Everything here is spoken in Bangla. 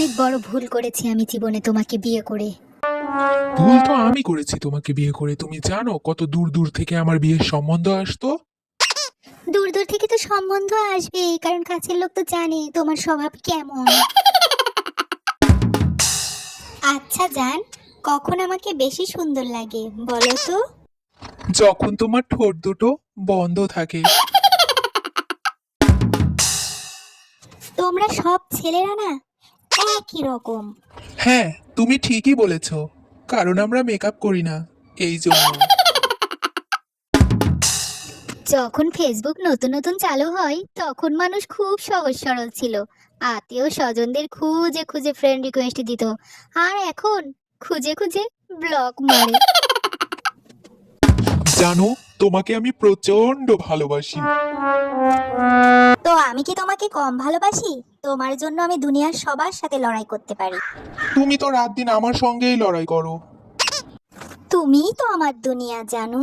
অনেক বড় ভুল করেছি আমি জীবনে তোমাকে বিয়ে করে। ভুল তো আমি করেছি তোমাকে বিয়ে করে। তুমি জানো কত দূর দূর থেকে আমার বিয়ের সম্বন্ধ আসতো। দূর দূর থেকে তো সম্বন্ধ আসবেই, কারণ কাছের লোক তো জানে তোমার স্বভাব কেমন। আচ্ছা জান, কখন আমাকে বেশি সুন্দর লাগে বলো তো? যখন তোমার ঠোঁট দুটো বন্ধ থাকে। তোমরা সব ছেলেরা না একই রকম। হ্যাঁ, তুমি ঠিকই বলেছ, কারণ আমরা মেকআপ করি না, এই জন্য। যখন ফেসবুক নতুন নতুন চালু হয় তখন মানুষ খুব সহজ সরল ছিল। আত্মীয় স্বজনদের খুঁজে খুঁজে ফ্রেন্ড রিকোয়েস্ট দিত, আর এখন খুঁজে খুঁজে ব্লক মারে। জানো, তোমাকে আমি প্রচন্ড ভালোবাসি। তো আমি কি তোমাকে কম ভালোবাসি? তোমার জন্য আমি দুনিয়ার সবার সাথে লড়াই করতে পারি। তুমি তো রাত দিন আমার সঙ্গেই লড়াই করো। তুমিই তো আমার দুনিয়া জানু।